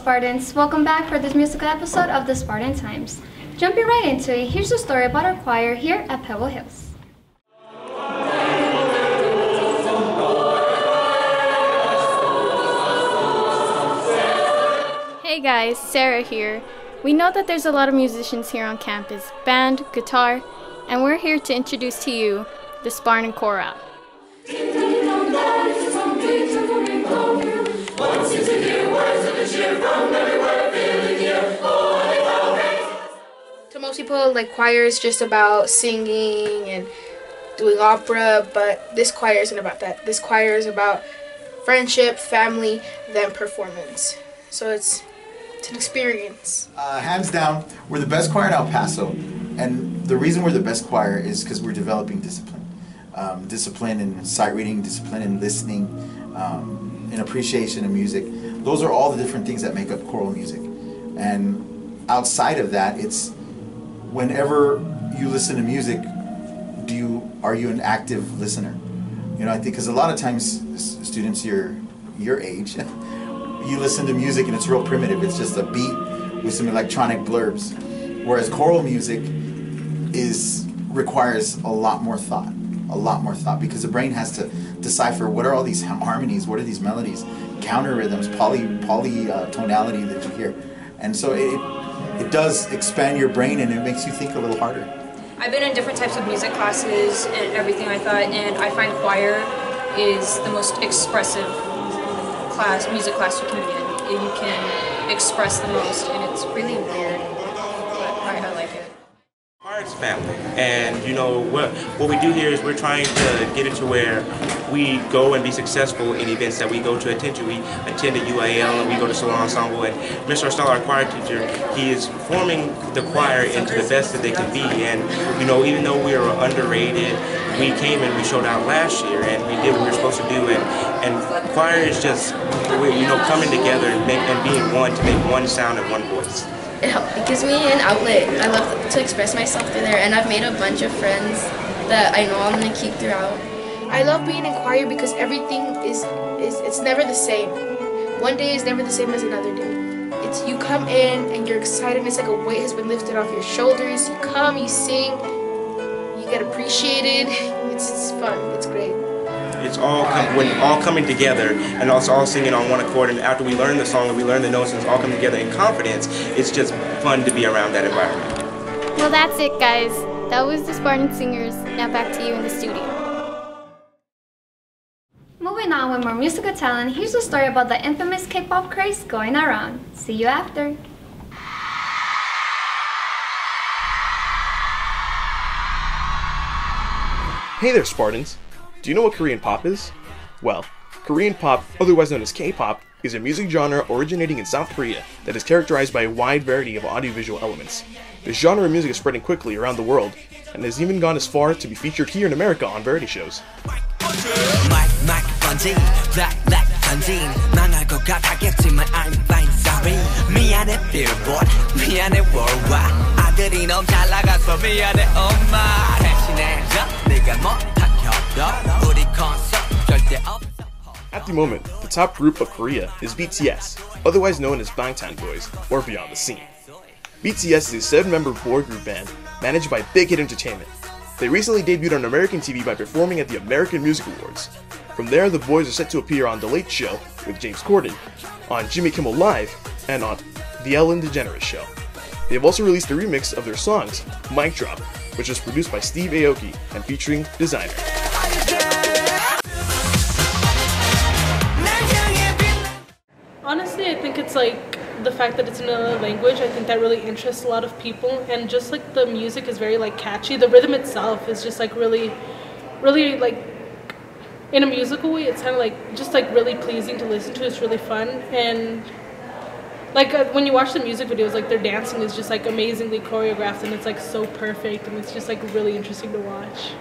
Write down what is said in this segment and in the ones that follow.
Spartans, welcome back for this musical episode of the Spartan Times. Jumping right into it, here's a story about our choir here at Pebble Hills. Hey guys, Sarah here. We know that there's a lot of musicians here on campus, band, guitar, and we're here to introduce to you the Spartan Chorale. To most people, like, choir is just about singing and doing opera, but this choir isn't about that. This choir is about friendship, family, then performance. So it's an experience. Hands down, we're the best choir in El Paso, and the reason we're the best choir is because we're developing discipline. Discipline in sight reading, discipline in listening, in appreciation of music. Those are all the different things that make up choral music. And outside of that, it's whenever you listen to music, are you an active listener? You know, I think because a lot of times students your age, you listen to music and it's real primitive. It's just a beat with some electronic blurbs. Whereas choral music requires a lot more thought, because the brain has to decipher what are all these harmonies, what are these melodies, counter rhythms, polytonality that you hear. And so it does expand your brain and it makes you think a little harder. I've been in different types of music classes and everything like that, and I find choir is the most expressive music class you can be in. You can express the most, and it's really weird, but I like it. Choir's family, and you know what we do here is we're trying to get it to where we go and be successful in events that we go to attend to. We attend a UAL and we go to solo ensemble, and Mr. Arstella, our choir teacher, he is forming the choir into the best that they can be. And you know, even though we are underrated, we came and we showed out last year and we did what we were supposed to do. And choir is just, you know, coming together and being one to make one sound and one voice. It gives me an outlet. I love to express myself through there, and I've made a bunch of friends that I know I'm going to keep throughout. I love being in choir because everything it's never the same. One day is never the same as another day. It's you come in and you're excited and it's like a weight has been lifted off your shoulders. You come, you sing, you get appreciated. It's fun, it's great. It's all coming together, and also all singing on one accord. And after we learn the song and we learn the notes, and it's all coming together in confidence. It's just fun to be around that environment. Well, that's it, guys. That was the Spartan Singers. Now back to you in the studio. Moving on with more musical talent, here's a story about the infamous K-pop craze going around. See you after. Hey there, Spartans! Do you know what Korean pop is? Well, Korean pop, otherwise known as K-pop, is a music genre originating in South Korea that is characterized by a wide variety of audiovisual elements. This genre of music is spreading quickly around the world, and has even gone as far to be featured here in America on variety shows. At the moment, the top group of Korea is BTS, otherwise known as Bangtan Boys, or Beyond the Scene. BTS is a 7-member boy group band managed by Big Hit Entertainment. They recently debuted on American TV by performing at the American Music Awards. From there, the boys are set to appear on The Late Show with James Corden, on Jimmy Kimmel Live, and on The Ellen DeGeneres Show. They have also released a remix of their songs, Mic Drop, which was produced by Steve Aoki and featuring Designer. Honestly, I think it's like the fact that it's in another language. I think that really interests a lot of people, and just like the music is very like catchy. The rhythm itself is just like really like in a musical way. It's kind of like just like really pleasing to listen to. It's really fun, and like when you watch the music videos, like their dancing is just like amazingly choreographed, and it's like so perfect, and it's just like really interesting to watch.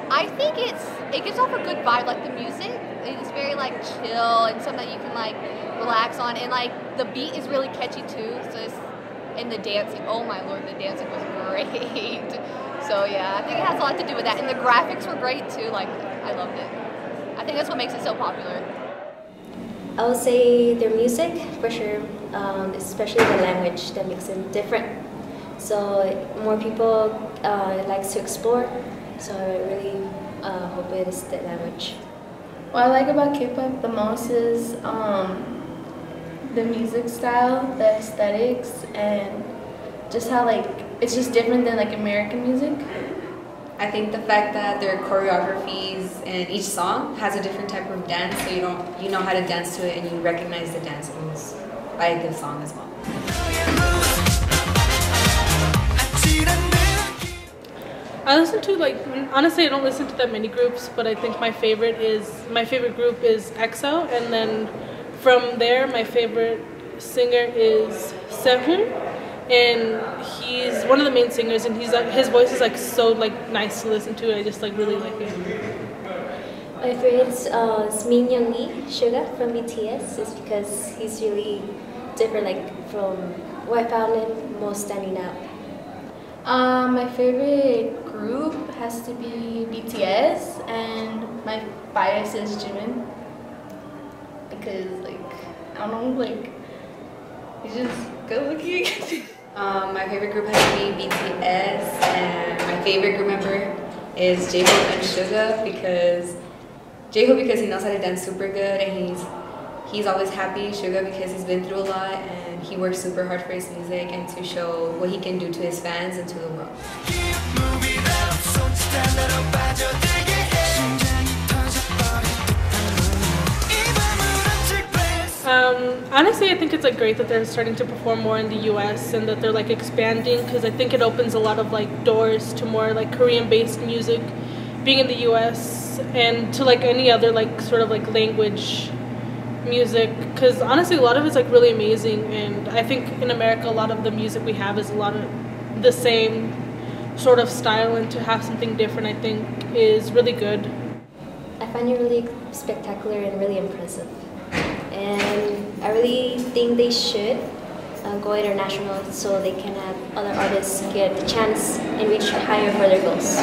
I think it gives off a good vibe. Like the music is very like chill and something that you can like relax on, and like the beat is really catchy too. So it's, and the dancing, oh my lord, the dancing was great. So yeah, I think it has a lot to do with that, and the graphics were great too. Like I loved it. I think that's what makes it so popular. I would say their music, for sure, especially the language that makes it different. So more people likes to explore, so I really hope it is the language. What I like about K-pop the most is the music style, the aesthetics, and just how like it's just different than like American music. I think the fact that their choreographies and each song has a different type of dance, so you know how to dance to it and you recognize the dance moves by a good song as well. I listen to honestly I don't listen to that many groups, but I think my favorite group is EXO, and then from there my favorite singer is Sehun, and he's one of the main singers, and his voice is like so like nice to listen to. I just like really like it. My favorite is Min Young Lee, Suga from BTS, is because he's really different, like from what I found him most standing out. My favorite group has to be BTS, and my bias is Jimin because like I don't know, like he's just good looking. My favorite group has to be BTS, and my favorite group member is J-Hope and Suga because he knows how to dance super good, and he's always happy. Suga because he's been through a lot and he works super hard for his music and to show what he can do to his fans and to the world. Honestly, I think it's like great that they're starting to perform more in the US and that they're like expanding, because I think it opens a lot of like doors to more like Korean-based music being in the US and to like any other like sort of like language music, because honestly a lot of it's like really amazing, and I think in America a lot of the music we have is a lot of the same sort of style, and to have something different I think is really good. I find it really spectacular and really impressive, and I really think they should go international so they can have other artists get the chance and reach higher for their goals.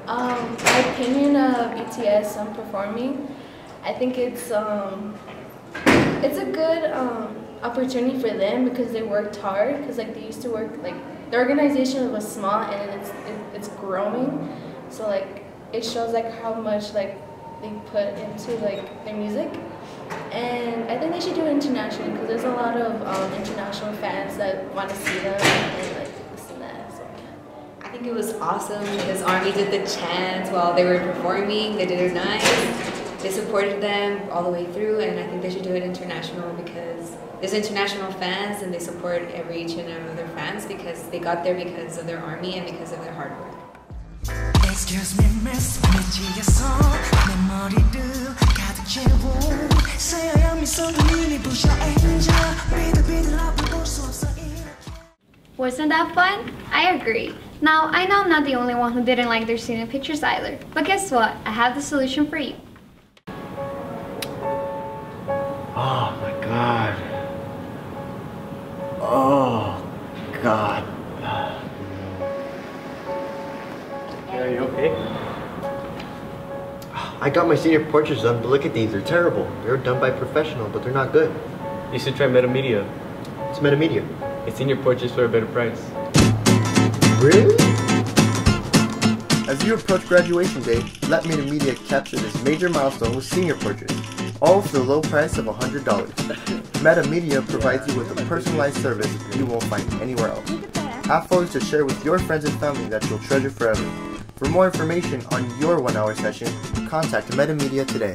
My opinion of BTS on performing, I think it's a good opportunity for them because they worked hard, because like they used to work, like the organization was small and it's growing, so like it shows like how much like they put into like their music, and I think they should do it internationally because there's a lot of international fans that want to see them and like this and that. So. I think it was awesome because ARMY did the chants while they were performing. They did it nice. They supported them all the way through, and I think they should do it international because there's international fans and they support each and every of their fans because they got there because of their ARMY and because of their hard work. Excuse me, miss, 미치겠어 내 머리를 가득 채워 새하얀 미소는 이미 부셔 angel 비틀비틀 앞을 볼 수 없어. Wasn't that fun? I agree. Now, I know I'm not the only one who didn't like their student pictures either, but guess what? I have the solution for you. Oh my god. Oh god. Are you okay? I got my senior portraits done, but look at these, they're terrible. They're done by a professional, but they're not good. You should try Metamedia. It's Metamedia. It's senior portraits for a better price. Really? As you approach graduation day, let Metamedia capture this major milestone with senior portraits, all for the low price of $100. Metamedia provides you with a personalized service you won't find anywhere else. Have photos to share with your friends and family that you'll treasure forever. For more information on your 1-hour session, contact Metamedia today.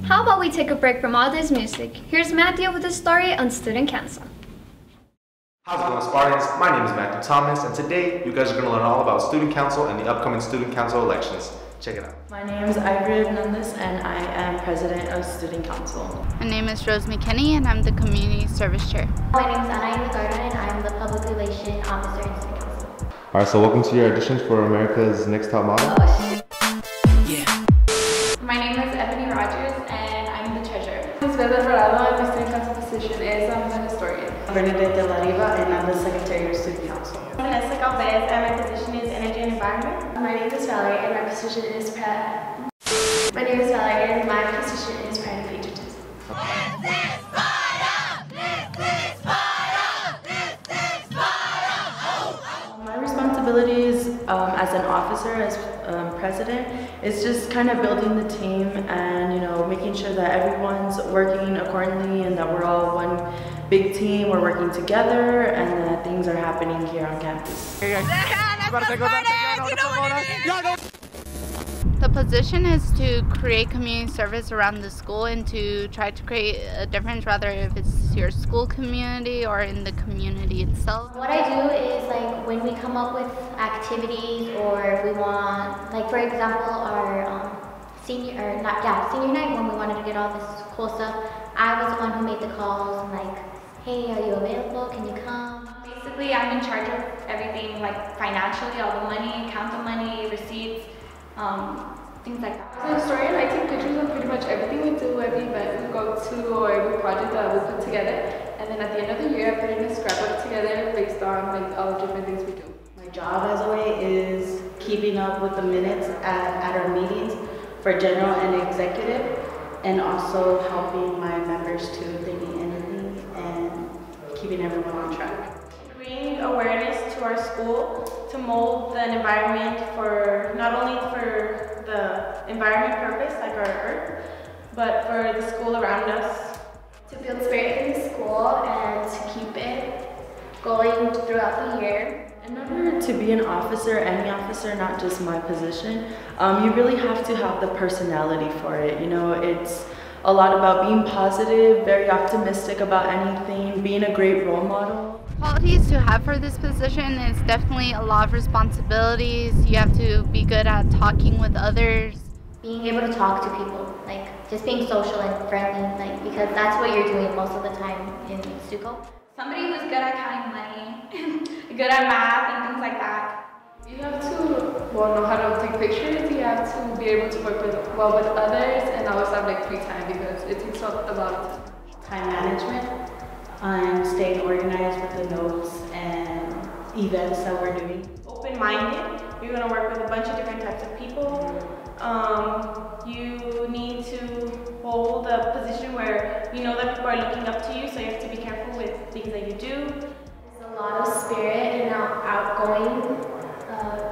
How about we take a break from all this music? Here's Matthew with a story on Student Council. How's it going, Spartans? My name is Matthew Thomas, and today you guys are going to learn all about Student Council and the upcoming Student Council elections. Check it out. My name is Ivory Hernandez, and I am president of Student Council. My name is Rose McKinney, and I'm the community service chair. My name is Anna Garda, and I'm the public relations officer in Student Council. Alright, so welcome to your auditions for America's Next Top Model. My name is Ebony Rogers, and I'm the treasurer. My name is Bella Ferrado, and my student council position is I'm the historian. Bernadette De La Riva, and I'm the secretary of Student Council. Vanessa Galvez, and my position is energy and environment. My name is Valerie, and my position is My name is Valerie and my position is Pride and Patriotism. My responsibilities as an officer, as president, is just kind of building the team and, you know, making sure that everyone's working accordingly and that we're all one big team, we're working together, and that things are happening here on campus. The position is to create community service around the school and to try to create a difference, whether if it's your school community or in the community itself. What I do is, like, when we come up with activities or we want, like, for example, our senior night, when we wanted to get all this cool stuff, I was the one who made the calls and, like, hey, are you available? Can you come? Basically, I'm in charge of everything, like financially, all the money, count the money, receipts, things like that. As a historian, I take pictures of pretty much everything we do, every event we go to, or every project that we put together. And then at the end of the year, I put in a scrapbook together based on, like, all the different things we do. My job as a way is keeping up with the minutes at our meetings for general and executive, and also helping my members to if they need anything and keeping everyone on track. Bring awareness to our school to mold the environment for not only for the environment purpose, like our earth, but for the school around us. To build spirit in the school and to keep it going throughout the year. In order to be an officer, any officer, not just my position, you really have to have the personality for it. You know, it's a lot about being positive, very optimistic about anything, being a great role model. Qualities to have for this position is definitely a lot of responsibilities. You have to be good at talking with others. Being able to talk to people, like just being social and friendly, like, because that's what you're doing most of the time in StuCo. Somebody who's good at counting money, good at math and things like that. You have to, know how to take pictures, you have to be able to work well with others, and always have, like, free time because it takes up a lot of time management and staying organized with the notes and events that we're doing. Open-minded, you're going to work with a bunch of different types of people. You need to hold a position where you know that people are looking up to you, so you have to be careful with things that you do. There's a lot of spirit and outgoing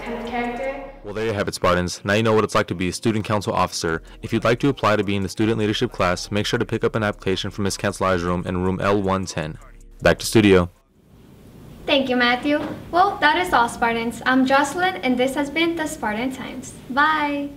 kind of character. Well, there you have it, Spartans. Now you know what it's like to be a student council officer. If you'd like to apply to be in the student leadership class, make sure to pick up an application from Ms. Cancelara's room in room L110. Back to studio. Thank you, Matthew. Well, that is all, Spartans. I'm Jocelyn, and this has been the Spartan Times. Bye!